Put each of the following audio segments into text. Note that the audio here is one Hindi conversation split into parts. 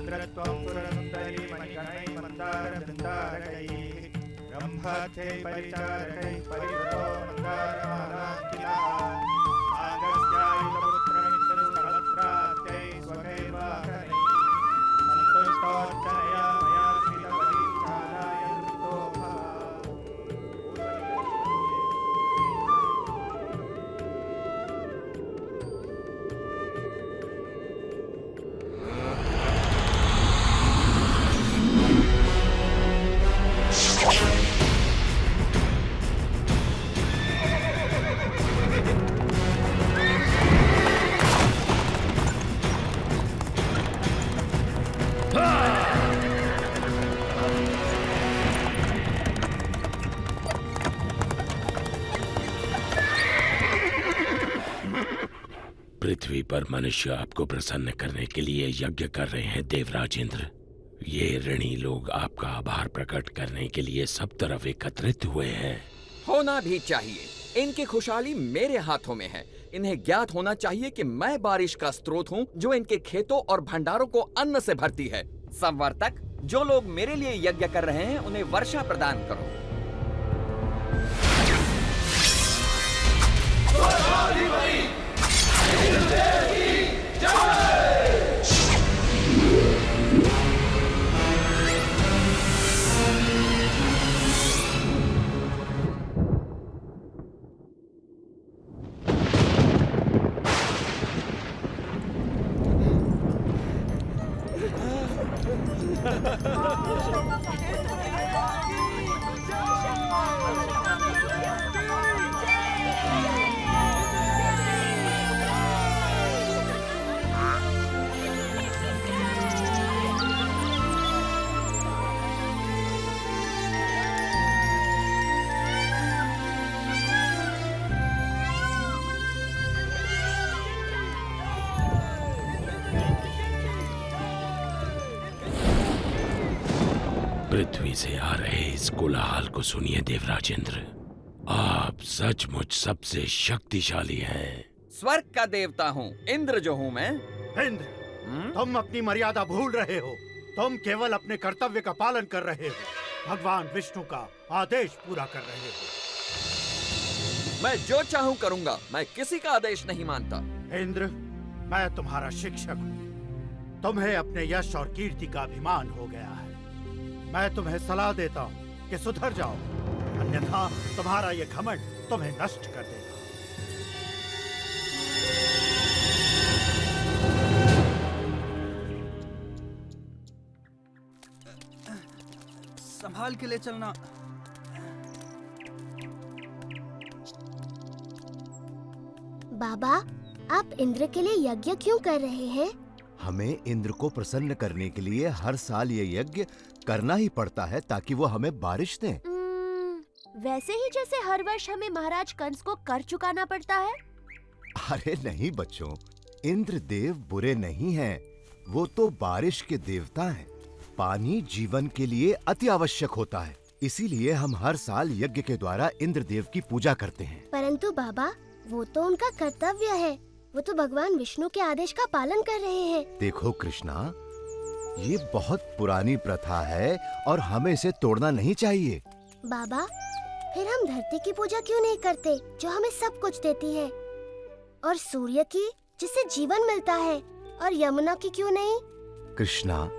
रुद्रत्वं सुरसुन्दरी मणिगणैः मन्दारवृन्दारकैः ब्रह्मथे परिचारकैः परिवृतो मन्दारमालाङ्किलः आगस्त्यायुधपुत्रमित्रसहस्राब्दैः स्वकैर्वाहनैः सन्तुष्टोऽर्चनया मया कृतबलिचाराय वृतो भव। पृथ्वी पर मनुष्य आपको प्रसन्न करने के लिए यज्ञ कर रहे हैं देवराज इंद्र। ये ऋणी लोग आपका आभार प्रकट करने के लिए सब तरफ एकत्रित हुए हैं। होना भी चाहिए। इनकी खुशहाली मेरे हाथों में है। इन्हें ज्ञात होना चाहिए कि मैं बारिश का स्रोत हूँ जो इनके खेतों और भंडारों को अन्न से भरती है। संवर्तक, जो लोग मेरे लिए यज्ञ कर रहे हैं उन्हें वर्षा प्रदान करो। पृथ्वी से आ रहे इस कोलाहल को सुनिए देवराज इंद्र। आप सचमुच सबसे शक्तिशाली हैं। स्वर्ग का देवता हूँ, इंद्र जो हूँ मैं। इंद्र, तुम अपनी मर्यादा भूल रहे हो। तुम केवल अपने कर्तव्य का पालन कर रहे हो, भगवान विष्णु का आदेश पूरा कर रहे हो। मैं जो चाहूँ करूँगा, मैं किसी का आदेश नहीं मानता। इंद्र, मैं तुम्हारा शिक्षक हूँ। तुम्हें अपने यश और कीर्ति का अभिमान हो गया है। मैं तुम्हें सलाह देता हूँ कि सुधर जाओ, अन्यथा तुम्हारा ये घमंड तुम्हें नष्ट कर देगा। संभाल के ले चलना। बाबा, आप इंद्र के लिए यज्ञ क्यों कर रहे हैं? हमें इंद्र को प्रसन्न करने के लिए हर साल ये यज्ञ करना ही पड़ता है ताकि वो हमें बारिश दें। वैसे ही जैसे हर वर्ष हमें महाराज कंस को कर चुकाना पड़ता है। अरे नहीं बच्चों, इंद्र देव बुरे नहीं हैं। वो तो बारिश के देवता हैं। पानी जीवन के लिए अति आवश्यक होता है, इसीलिए हम हर साल यज्ञ के द्वारा इंद्र देव की पूजा करते हैं। परंतु बाबा, वो तो उनका कर्तव्य है। वो तो भगवान विष्णु के आदेश का पालन कर रहे हैं। देखो कृष्णा, ये बहुत पुरानी प्रथा है और हमें इसे तोड़ना नहीं चाहिए। बाबा, फिर हम धरती की पूजा क्यों नहीं करते जो हमें सब कुछ देती है, और सूर्य की जिससे जीवन मिलता है, और यमुना की क्यों नहीं? कृष्णा,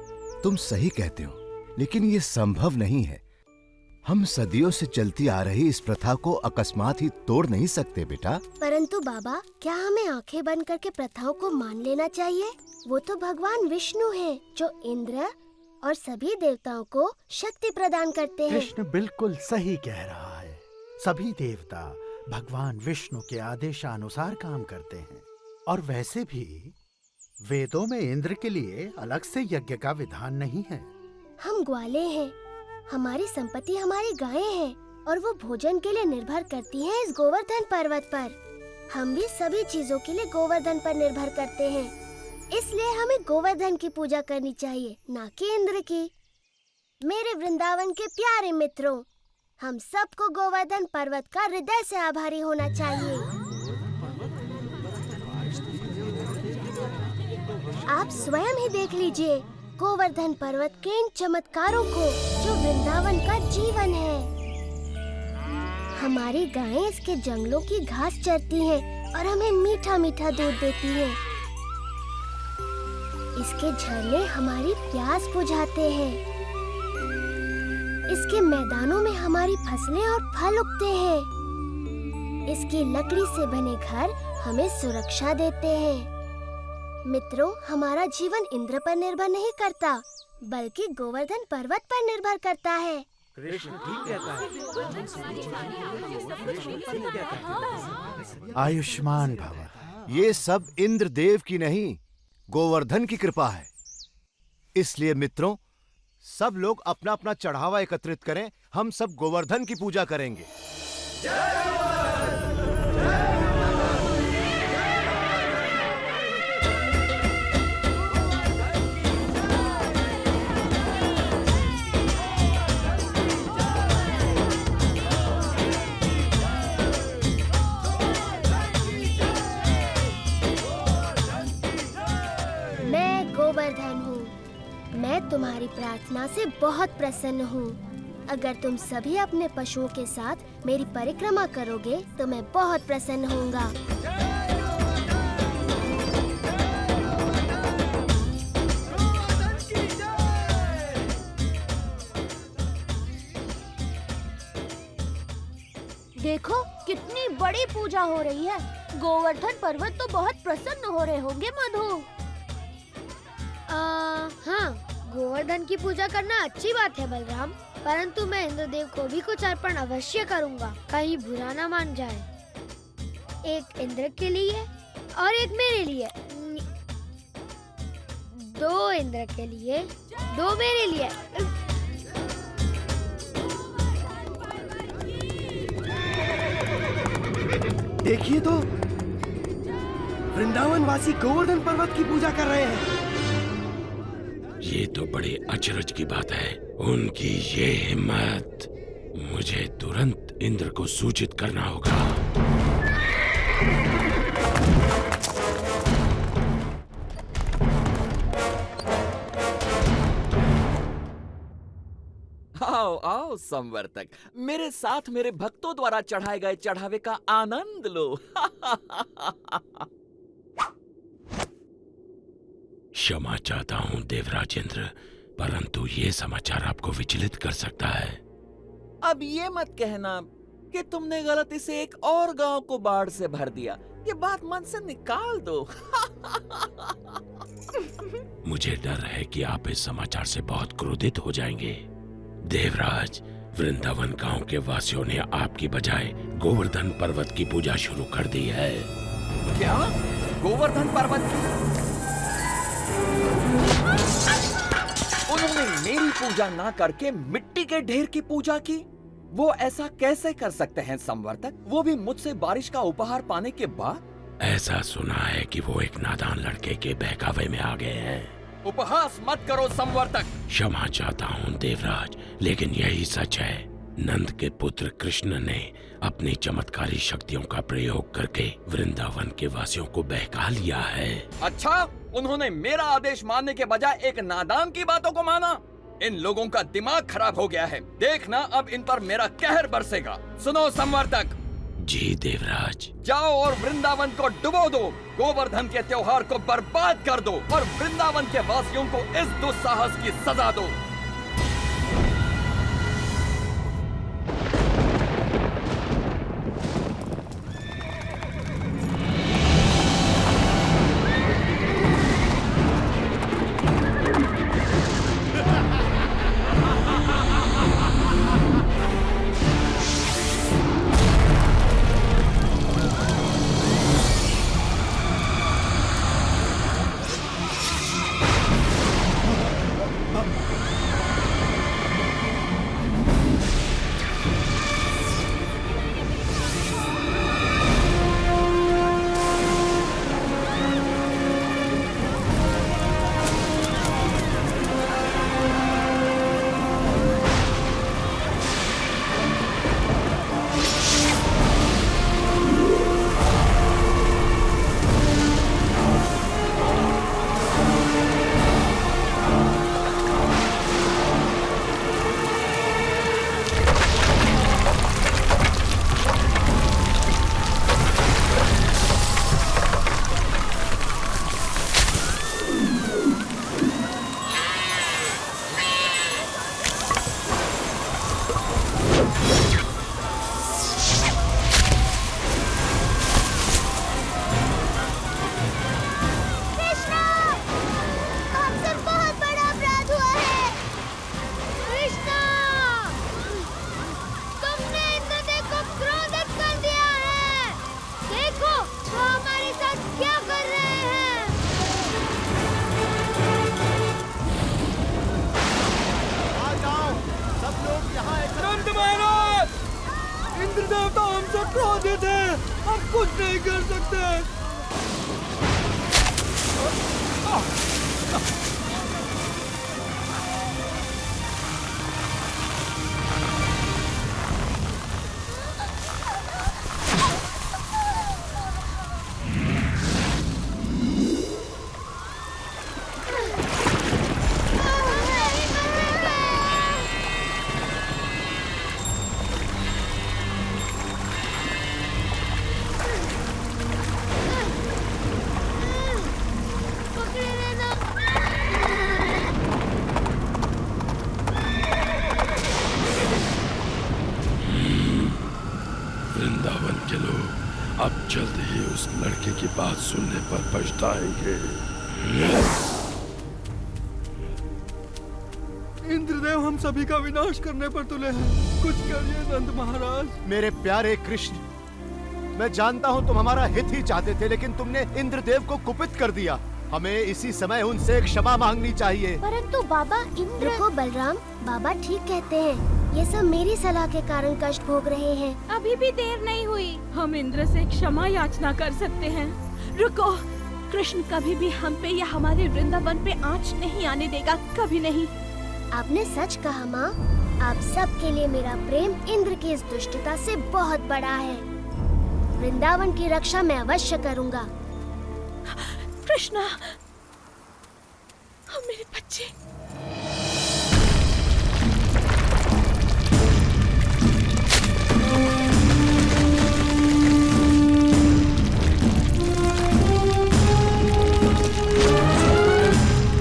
तुम सही कहते हो, लेकिन ये संभव नहीं है। हम सदियों से चलती आ रही इस प्रथा को अकस्मात ही तोड़ नहीं सकते बेटा। परंतु बाबा, क्या हमें आंखें बंद करके प्रथाओं को मान लेना चाहिए? वो तो भगवान विष्णु हैं, जो इंद्र और सभी देवताओं को शक्ति प्रदान करते हैं। कृष्ण बिल्कुल सही कह रहा है। सभी देवता भगवान विष्णु के आदेशानुसार काम करते हैं, और वैसे भी वेदों में इंद्र के लिए अलग से यज्ञ का विधान नहीं है। हम ग्वाले हैं, हमारी संपत्ति हमारी गायें हैं, और वो भोजन के लिए निर्भर करती हैं इस गोवर्धन पर्वत पर। हम भी सभी चीजों के लिए गोवर्धन पर निर्भर करते हैं, इसलिए हमें गोवर्धन की पूजा करनी चाहिए, ना कि इंद्र की। मेरे वृंदावन के प्यारे मित्रों, हम सबको गोवर्धन पर्वत का हृदय से आभारी होना चाहिए। आप स्वयं ही देख लीजिए, गोवर्धन पर्वत के इन चमत्कारों को जो वृंदावन का जीवन है। हमारी गायें इसके जंगलों की घास चरती हैं और हमें मीठा मीठा दूध देती हैं। इसके झरने हमारी प्यास बुझाते हैं। इसके मैदानों में हमारी फसलें और फल उगते हैं। इसकी लकड़ी से बने घर हमें सुरक्षा देते हैं। मित्रों, हमारा जीवन इंद्र पर निर्भर नहीं करता, बल्कि गोवर्धन पर्वत पर निर्भर करता है। कृष्ण ठीक कहता है। आयुष्मान भव। ये सब इंद्रदेव की नहीं, गोवर्धन की कृपा है। इसलिए मित्रों, सब लोग अपना अपना चढ़ावा एकत्रित करें। हम सब गोवर्धन की पूजा करेंगे। मैं गोवर्धन हूँ। मैं तुम्हारी प्रार्थना से बहुत प्रसन्न हूँ। अगर तुम सभी अपने पशुओं के साथ मेरी परिक्रमा करोगे तो मैं बहुत प्रसन्न होऊंगा। देखो कितनी बड़ी पूजा हो रही है। गोवर्धन पर्वत तो बहुत प्रसन्न हो रहे होंगे मधु। हाँ, गोवर्धन की पूजा करना अच्छी बात है बलराम, परंतु मैं इंद्रदेव को भी कुछ अर्पण अवश्य करूँगा, कहीं बुरा ना मान जाए। एक इंद्र के लिए और एक मेरे लिए। 2 इंद्र के लिए, 2 मेरे लिए। देखिए तो, वृंदावन वासी गोवर्धन पर्वत की पूजा कर रहे हैं। ये तो बड़े अचरज की बात है। उनकी ये हिम्मत। मुझे तुरंत इंद्र को सूचित करना होगा। आओ आओ संवर्तक, मेरे साथ मेरे भक्तों द्वारा चढ़ाए गए चढ़ावे का आनंद लो। क्षमा चाहता हूँ देवराजेंद्र, परंतु ये समाचार आपको विचलित कर सकता है। अब ये मत कहना कि तुमने गलती से एक और गांव को बाढ़ से भर दिया। ये बात मन से निकाल दो। मुझे डर है कि आप इस समाचार से बहुत क्रोधित हो जाएंगे। देवराज, वृंदावन गांव के वासियों ने आपकी बजाय गोवर्धन पर्वत की पूजा शुरू कर दी है। क्या? गोवर्धन पर्वत की? उन्होंने मेरी पूजा ना करके मिट्टी के ढेर की पूजा की। वो ऐसा कैसे कर सकते हैं संवर्तक, वो भी मुझसे बारिश का उपहार पाने के बाद? ऐसा सुना है कि वो एक नादान लड़के के बहकावे में आ गए हैं। उपहास मत करो संवर्तक। क्षमा चाहता हूँ देवराज, लेकिन यही सच है। नंद के पुत्र कृष्ण ने अपनी चमत्कारी शक्तियों का प्रयोग करके वृंदावन के वासियों को बहका लिया है। अच्छा, उन्होंने मेरा आदेश मानने के बजाय एक नादान की बातों को माना। इन लोगों का दिमाग खराब हो गया है। देखना अब इन पर मेरा कहर बरसेगा। सुनो संवर्तक। जी देवराज। जाओ और वृंदावन को डुबो दो, गोवर्धन के त्योहार को बर्बाद कर दो और वृंदावन के वासियों को इस दुस्साहस की सजा दो। नहीं कर सकते। पकड़े रहना। वृंदावन के लोग अब जल्द ही उस लड़के की बात सुनने पर पछताएंगे। इंद्रदेव हम सभी का विनाश करने पर तुले हैं। कुछ करिए नंद महाराज। मेरे प्यारे कृष्ण, मैं जानता हूँ तुम हमारा हित ही चाहते थे, लेकिन तुमने इंद्रदेव को कुपित कर दिया। हमें इसी समय उनसे क्षमा मांगनी चाहिए। परंतु बाबा इंद्र। रुको बलराम, बाबा ठीक कहते हैं। ये सब मेरी सलाह के कारण कष्ट भोग रहे हैं। अभी भी देर नहीं हुई। हम इंद्र से क्षमा याचना कर सकते हैं। रुको, कृष्ण कभी भी हम पे या हमारे वृंदावन पे आँच नहीं आने देगा, कभी नहीं। आपने सच कहा माँ। आप सब के लिए मेरा प्रेम इंद्र की इस दुष्टता से बहुत बड़ा है। वृंदावन की रक्षा मैं अवश्य करूँगा। कृष्णा, मेरे बच्चे।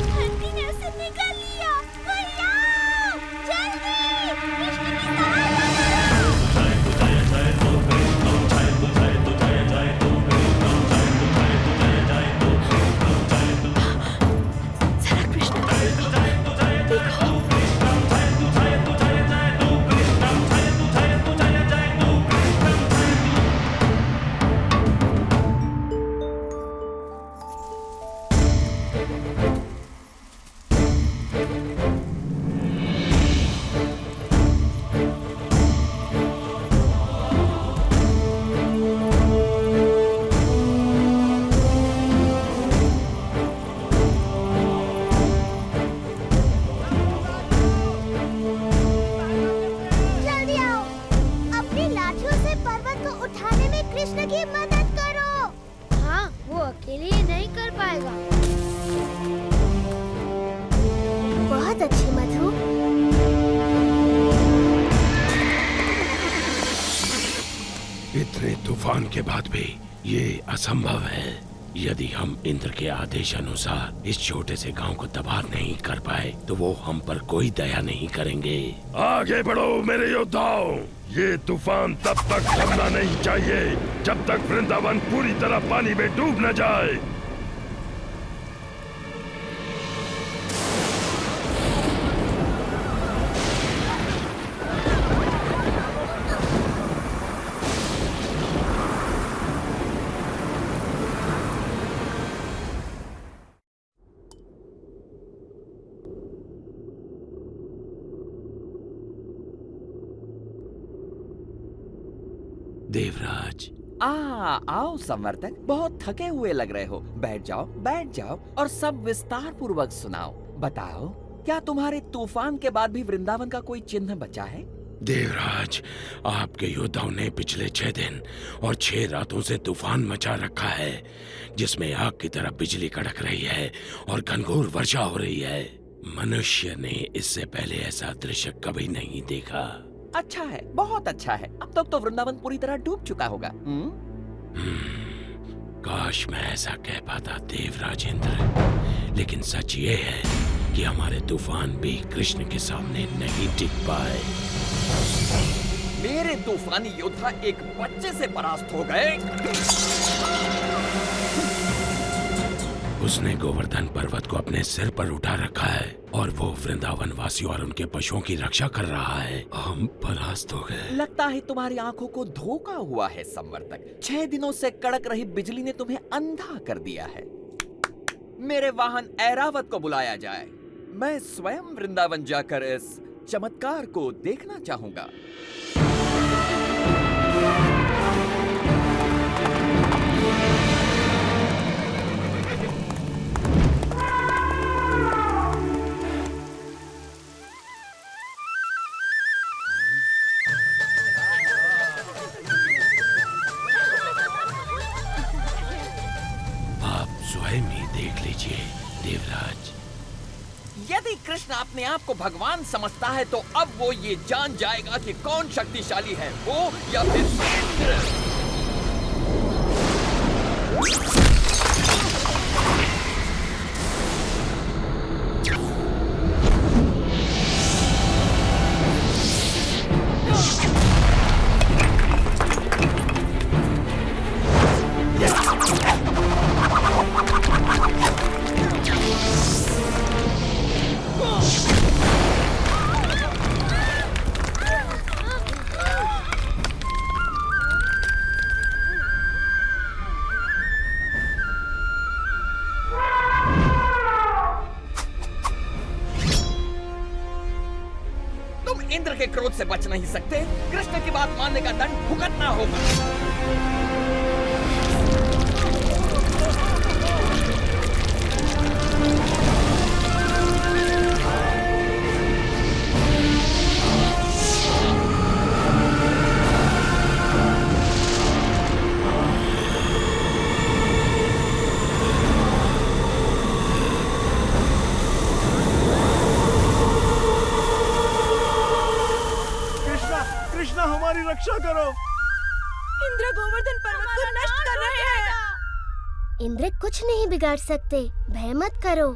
धरती ने उसे निगल लिया। भैया, जल्दी, कृष्ण की जरा कृष्णा देखो। जल्दी आओ। अपनी लाठियों से पर्वत को उठाने में कृष्ण की मदद करो। हाँ, वो अकेले ये नहीं कर पाएगा। बहुत अच्छी मधु। इतने तूफान के बाद भी ये असंभव है। यदि हम इंद्र के आदेश अनुसार इस छोटे से गांव को तबाह नहीं कर पाए तो वो हम पर कोई दया नहीं करेंगे। आगे बढ़ो मेरे योद्धाओं। ये तूफान तब तक थमना नहीं चाहिए जब तक वृंदावन पूरी तरह पानी में डूब न जाए। देवराज, आओ संवर्तक। बहुत थके हुए लग रहे हो। बैठ जाओ और सब विस्तार पूर्वक सुनाओ। बताओ, क्या तुम्हारे तूफान के बाद भी वृंदावन का कोई चिन्ह बचा है? देवराज, आपके योद्धाओं ने पिछले 6 दिन और 6 रातों से तूफान मचा रखा है, जिसमें आग की तरह बिजली कड़क रही है और घनघोर वर्षा हो रही है। मनुष्य ने इससे पहले ऐसा दृश्य कभी नहीं देखा। अच्छा है, बहुत अच्छा है। अब तक तो वृंदावन पूरी तरह डूब चुका होगा। काश मैं ऐसा कह पाता देवराज इंद्र, लेकिन सच ये है कि हमारे तूफान भी कृष्ण के सामने नहीं टिक पाए। मेरे तूफानी योद्धा एक बच्चे से परास्त हो गए। उसने गोवर्धन पर्वत को अपने सिर पर उठा रखा है और वो वृंदावन वासियों और उनके पशुओं की रक्षा कर रहा है। हम परास्त हो गए। लगता है तुम्हारी आंखों को धोखा हुआ है संवर्तक। 6 दिनों से कड़क रही बिजली ने तुम्हें अंधा कर दिया है। मेरे वाहन ऐरावत को बुलाया जाए। मैं स्वयं वृंदावन जाकर इस चमत्कार को देखना चाहूंगा। देख लीजिए देवराज। यदि कृष्ण अपने आप को भगवान समझता है तो अब वो ये जान जाएगा कि कौन शक्तिशाली है, वो या फिर इंद्र। इंद्र के क्रोध से बच नहीं सकते। कृष्ण की बात मानने का दंड भुगतना होगा। कृष्णा हमारी रक्षा करो। इंद्र गोवर्धन पर्वत को नष्ट कर रहे हैं। इंद्र कुछ नहीं बिगाड़ सकते, भय मत करो।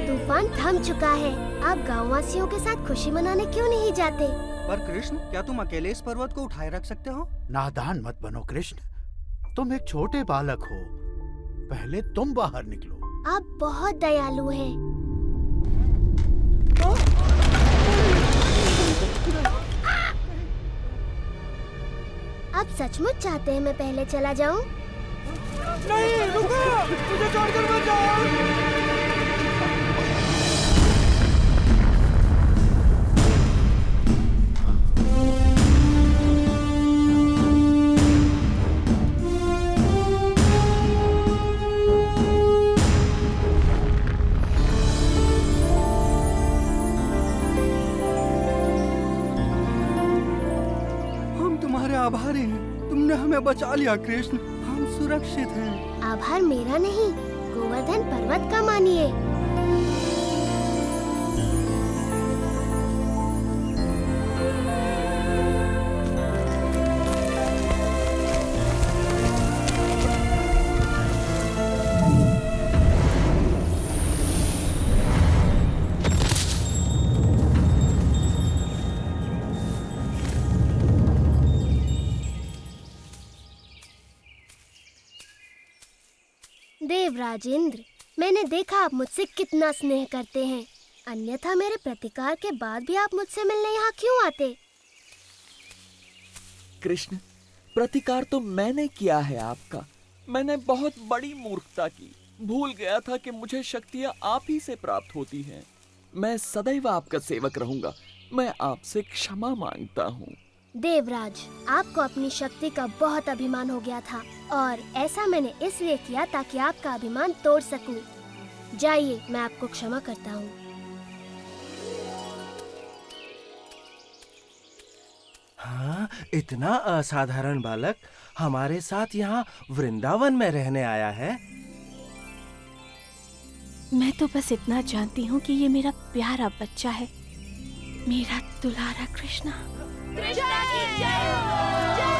तूफान थम चुका है। आप गांववासियों के साथ खुशी मनाने क्यों नहीं जाते? पर कृष्ण, क्या तुम अकेले इस पर्वत को उठाए रख सकते हो? नादान मत बनो कृष्ण, तुम एक छोटे बालक हो। पहले तुम बाहर निकलो। आप बहुत दयालु हैं। आप सचमुच चाहते हैं मैं पहले चला जाऊं? नहीं, रुको! मुझे छोड़कर मत जाओ! आभारी हैं। तुमने हमें बचा लिया कृष्ण, हम सुरक्षित हैं। आभार मेरा नहीं, गोवर्धन पर्वत का मानिए। देवराज इंद्र, मैंने देखा आप मुझसे कितना स्नेह करते हैं। अन्यथा मेरे प्रतिकार के बाद भी आप मुझसे मिलने यहाँ क्यों आते? कृष्ण, प्रतिकार तो मैंने किया है आपका। मैंने बहुत बड़ी मूर्खता की। भूल गया था कि मुझे शक्तियाँ आप ही से प्राप्त होती हैं। मैं सदैव आपका सेवक रहूंगा। मैं आपसे क्षमा मांगता हूँ। देवराज, आपको अपनी शक्ति का बहुत अभिमान हो गया था और ऐसा मैंने इसलिए किया ताकि आपका अभिमान तोड़ सकूं। जाइए, मैं आपको क्षमा करता हूँ। हाँ? इतना असाधारण बालक हमारे साथ यहाँ वृंदावन में रहने आया है। मैं तो बस इतना जानती हूँ कि ये मेरा प्यारा बच्चा है, मेरा दुलारा कृष्णा। कृष्णा की जय हो, जय